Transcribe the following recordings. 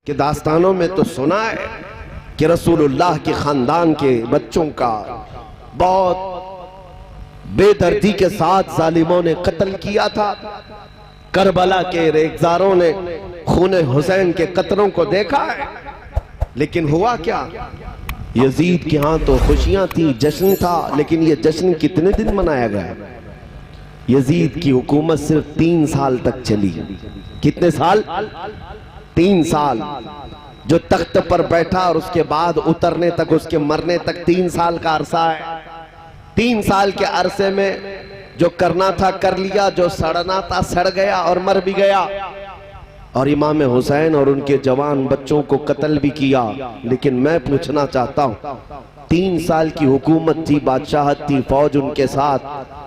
कि दास्तानों में तो सुना है कि रसूलुल्लाह के खानदान के बच्चों का बहुत बेदर्दी के साथ जालिमों ने कत्ल किया था। करबला के रेगजारों ने खून हुसैन के कत्लों को देखा है, लेकिन हुआ क्या? यजीद के यहाँ तो खुशियां थी, जश्न था, लेकिन ये जश्न कितने दिन मनाया गया? यजीद की हुकूमत सिर्फ 3 साल तक चली। कितने साल? 3 साल। जो तख्त पर बैठा और उसके बाद उतरने तक, उसके मरने तक 3 साल का अरसा है। 3 साल के अरसे में जो करना था कर लिया, जो सड़ना था सड़ गया और मर भी गया। और इमाम हुसैन और उनके जवान बच्चों को कत्ल भी किया। लेकिन मैं पूछना चाहता हूं, 3 साल की हुकूमत थी, बादशाहत थी, फौज उनके साथ,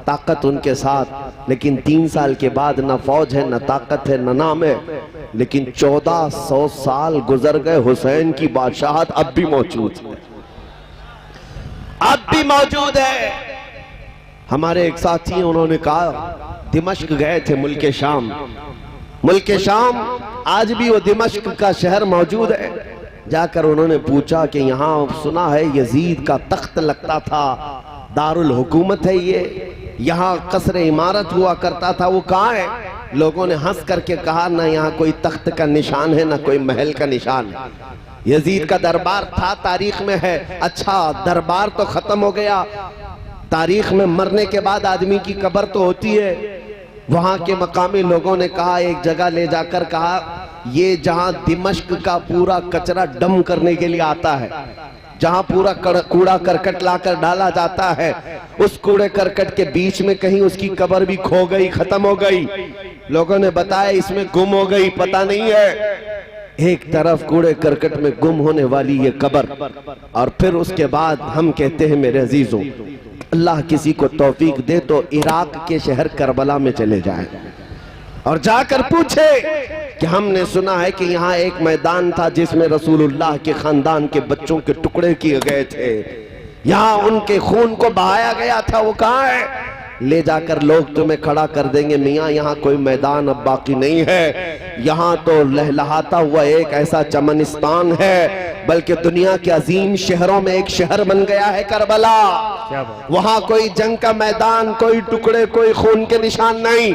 ताकत उनके साथ, लेकिन 3 साल के बाद ना फौज है, ना ताकत है, ना नाम है। लेकिन 1400 साल गुजर गए, हुसैन की बादशाहत अब भी मौजूद है, अब भी मौजूद है। हमारे एक साथी उन्होंने कहा दिमश्क गए थे, मुल्क शाम, मुल्क शाम आज भी वो दिमश्क का शहर मौजूद है। जाकर उन्होंने पूछा कि यहाँ सुना है यजीद का तख्त लगता था, दारुल हुकूमत है ये, यहाँ कसर इमारत हुआ करता था, वो कहाँ है? लोगों ने हंस करके कहा ना यहाँ कोई तख्त का निशान है, ना कोई महल का निशान है। यजीद का दरबार था, तारीख में है। अच्छा, दरबार तो खत्म हो गया, तारीख में मरने के बाद आदमी की कब्र तो होती है। वहां के मकामी लोगों ने कहा, एक जगह ले जाकर कहा ये जहां दिमश्क का पूरा कचरा डम करने के लिए आता है, जहां पूरा कूड़ा करकट लाकर डाला जाता है, उस कूड़े करकट के बीच में कहीं उसकी कब्र भी खो गई, खत्म हो गई। लोगों ने बताया इसमें गुम हो गई, पता नहीं है। एक तरफ कूड़े करकट में गुम होने वाली ये कब्र, और फिर उसके बाद हम कहते हैं मेरे अजीजों, अल्लाह किसी को तौफीक दे तो इराक के शहर करबला में चले जाए और जाकर पूछे कि हमने सुना है कि यहाँ एक मैदान था जिसमें रसूलुल्लाह के खानदान के बच्चों के टुकड़े किए गए थे, यहाँ उनके खून को बहाया गया था, वो कहाँ है? ले जाकर लोग तुम्हें खड़ा कर देंगे, मियाँ यहाँ कोई मैदान अब बाकी नहीं है, यहाँ तो लहलहाता हुआ एक ऐसा चमनिस्तान है, बल्कि दुनिया के अजीम शहरों में एक शहर बन गया है करबला। वहां कोई जंग का मैदान, कोई टुकड़े, कोई खून के निशान नहीं,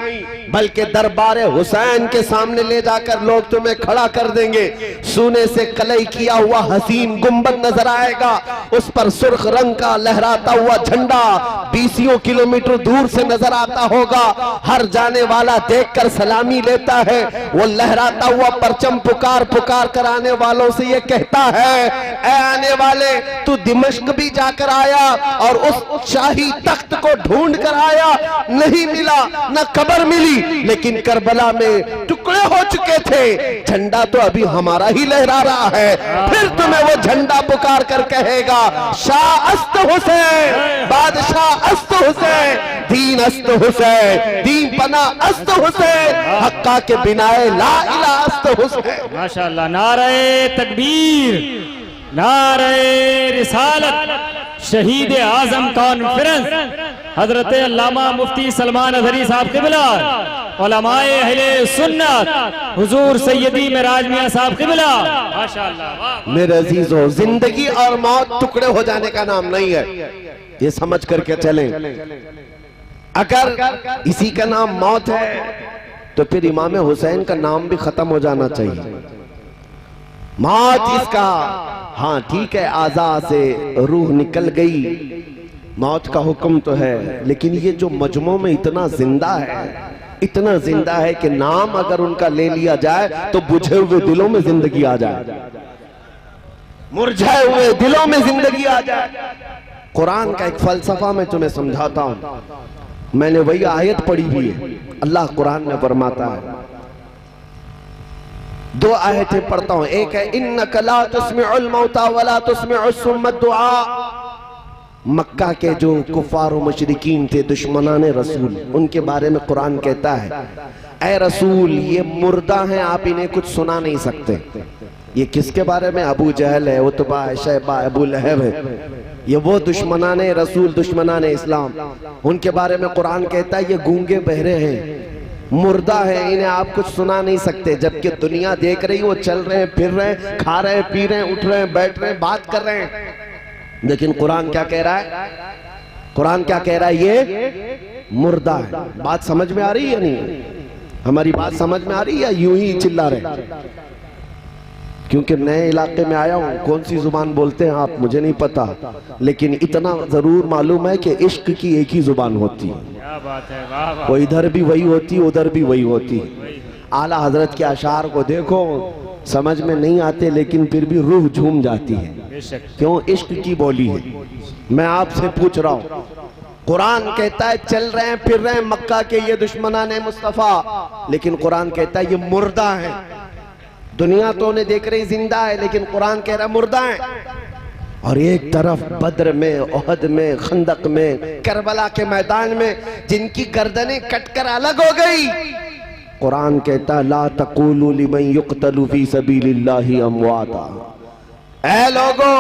बल्कि दरबार हुसैन के सामने ले जाकर लोग तुम्हें खड़ा कर देंगे। सोने से कलई किया हुआ हसीन गुंबद नजर आएगा, उस पर सुर्ख रंग का लहराता हुआ झंडा 20 किलोमीटर दूर से नजर आता होगा। हर जाने वाला देखकर सलामी लेता है। वो लहराता हुआ परचम पुकार पुकार कर आने वालों से ये कहता है, ऐ आने वाले, तू दिमश्क भी जाकर आया और उस शाही तख्त को ढूंढ कर आया, नहीं मिला, न कब्र मिली, लेकिन करबला में टुकड़े हो चुके थे, झंडा तो अभी हमारा ही लहरा रहा है। फिर तुम्हें वो झंडा पुकार कर कहेगा, शाह अस्त हुसैन, बादशाह अस्त हुसैन, दीन अस्त हुसैन, दीन पना अस्त हुसैन, हक्का के बिनाए ला इला अस्त हुसैन। माशाअल्लाह, नारे तकबीर, नारे रिसालत। शहीद आजम कॉन्फ्रेंस हजरत अल्लामा मुफ्ती सलमान अजहरी साहब क़िबला, उलमाए अहले सुन्नत हुजूर सैयदी मेराज मियां साहब क़िबला। माशाअल्लाह। मेरे अजीजों, जिंदगी और मौत टुकड़े हो जाने का नाम नहीं है, ये समझ करके चलें। अगर इसी का नाम मौत है तो फिर इमाम हुसैन का नाम भी खत्म हो जाना चाहिए। मौत इसका, हाँ ठीक है, आज़ा से रूह निकल गई, मौत का हुक्म तो है, लेकिन ये जो मजमू में इतना जिंदा है, इतना जिंदा है कि नाम अगर उनका ले लिया जाए तो बुझे हुए दिलों में जिंदगी आ जाए, मुरझाए हुए दिलों में जिंदगी आ जाए। कुरान का एक फलसफा मैं तुम्हें समझाता हूं, मैंने वही आयत पढ़ी हुई है। अल्लाह कुरान में फरमाता है, 2 आयतें पढ़ता हूं। एक है, इन्नका ला तुस्मिउल मौता वला तुस्मिउस सुम्मा दुआ। मक्का के जो कुफार और मुशरिकीन थे, दुश्मनाने रसूल, उनके बारे में कुरान कहता है, ऐ रसूल ये मुर्दा हैं, आप इन्हें कुछ सुना नहीं सकते। ये किसके बारे में? अबू जहल है, उतबा है, शैबा, अबू लहब है, ये वो दुश्मनाने रसूल, दुश्मनाने इस्लाम, उनके बारे में कुरान कहता है ये गूंगे बहरे हैं, मुर्दा है, इन्हें आप कुछ सुना नहीं सकते, जबकि दुनिया देख रही, वो चल रहे हैं, फिर रहे हैं, खा रहे हैं, पी रहे हैं, उठ रहे हैं, बैठ रहे हैं, बात कर रहे हैं। लेकिन कुरान क्या कह रहा है? कुरान क्या कह रहा है? ये मुर्दा है। बात समझ में आ रही है या नहीं? हमारी बात समझ में आ रही है या यूं ही चिल्ला रहे? क्योंकि नए इलाके में आया हूं, कौन सी जुबान बोलते हैं आप मुझे नहीं पता, लेकिन इतना जरूर मालूम है कि इश्क की एक ही जुबान होती है। क्या बात है, वाह वाह। वो इधर भी वही होती, उधर भी वही होती। आला हजरत के अशार को देखो, समझ में नहीं आते लेकिन फिर भी रूह झूम जाती है। बेशक। क्यों? इश्क की बोली है। मैं आपसे पूछ रहा हूं, कुरान कहता है चल रहे हैं, फिर रहे हैं मक्का के ये दुश्मनाने मुस्तफा, लेकिन कुरान कहता है ये मुर्दा है। दुनिया तो उन्हें देख रही जिंदा है, लेकिन कुरान कह रहा है मुर्दा है। और एक तरफ बद्र में, ओहद में, खंदक में, करबला के मैदान में जिनकी गर्दनें कटकर अलग हो गई, कुरान कहता है ला तक़ूलू लिमन युक़तलु फी सबीलिल्लाहि अमवाता। ऐ लोगों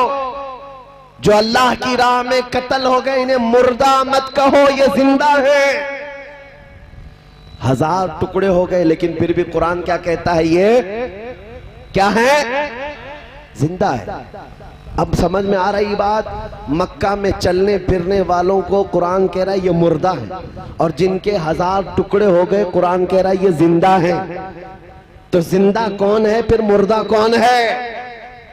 जो अल्लाह की राह में कत्ल हो गए, इन्हें मुर्दा मत कहो, ये जिंदा है। 1000 टुकड़े हो गए, लेकिन फिर भी कुरान क्या कहता है? ये क्या है? जिंदा है। अब समझ में आ रही बात? मक्का में चलने फिरने वालों को कुरान कह रहा है ये मुर्दा है, और जिनके 1000 टुकड़े हो गए कुरान कह रहा है ये जिंदा है। तो जिंदा कौन है, फिर मुर्दा कौन है?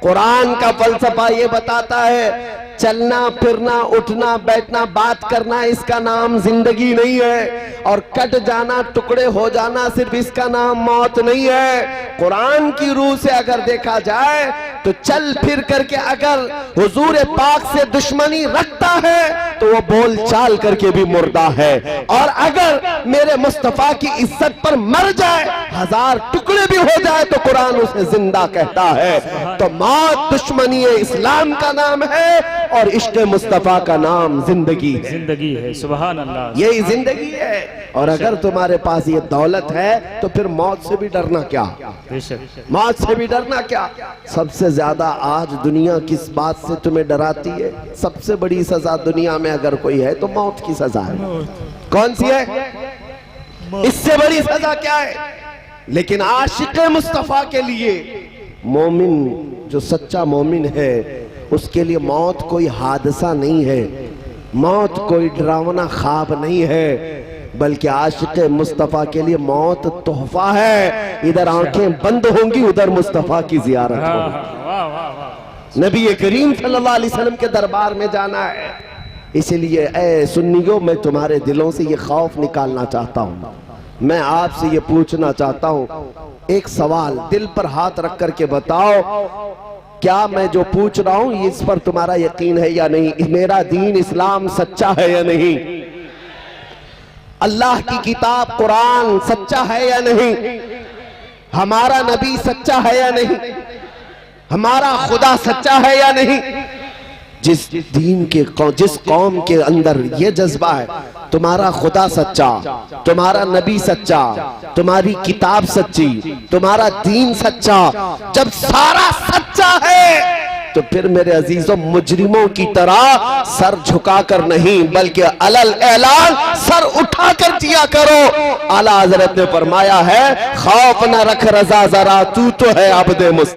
कुरान का फलसफा ये बताता है चलना फिरना, उठना बैठना, बात करना, इसका नाम जिंदगी नहीं है, और कट जाना, टुकड़े हो जाना, सिर्फ इसका नाम मौत नहीं है। कुरान की रूह से अगर देखा जाए तो चल फिर करके अगर हुजूर पाक से दुश्मनी रखता है तो वो बोल चाल करके भी मुर्दा है, और अगर मेरे मुस्तफा की इज्जत पर मर जाए, 1000 टुकड़े भी हो जाए, तो कुरान उसे जिंदा कहता है। तो मौत दुश्मनी इस्लाम का नाम है, और इश्क मुस्तफा का नाम जिंदगी है। जिंदगी है, सुभान अल्लाह, यही जिंदगी है। और अगर तुम्हारे पास ये दौलत है तो फिर मौत से भी डरना क्या? मौत से भी डरना क्या? सबसे ज्यादा आज दुनिया किस बात से तुम्हें डराती है? सबसे बड़ी सजा दुनिया में अगर कोई है तो मौत की सजा है। कौन सी है? इससे बड़ी सजा क्या है? लेकिन आशिक मुस्तफा के लिए, मोमिन जो सच्चा मोमिन है, उसके लिए मौत कोई हादसा नहीं है, मौत कोई डरावना ख्वाब नहीं है, बल्कि आशिक मुस्तफा के लिए मौत तोहफा है। इधर आंखें बंद होंगी, उधर मुस्तफा की जियारत होगी। नबी करीम सल्लल्लाहु अलैहि वसल्लम के दरबार में जाना है। इसलिए ऐ सुन्नियों, मैं तुम्हारे दिलों से ये खौफ निकालना चाहता हूँ। मैं आपसे ये पूछना चाहता हूँ, एक सवाल दिल पर हाथ रख करके बताओ, क्या मैं जो पूछ रहा हूं इस पर तुम्हारा यकीन है या नहीं? मेरा दीन इस्लाम सच्चा है या नहीं? अल्लाह की किताब कुरान सच्चा है या नहीं? हमारा नबी सच्चा है या नहीं? हमारा खुदा सच्चा है या नहीं? जिस दीन के, जिस कौम के अंदर ये जज्बा है, तुम्हारा खुदा सच्चा, तुम्हारा नबी सच्चा, तुम्हारी किताब सच्ची, तुम्हारा दीन सच्चा, जब सारा सच्चा है तो फिर मेरे अजीजों मुजरिमों की तरह सर झुकाकर नहीं, बल्कि अलल ऐलान सर उठाकर जिया करो। आला हजरत ने फरमाया है खौफ न रख रजा जरा, तू तो है अब्दे मुस्तफा।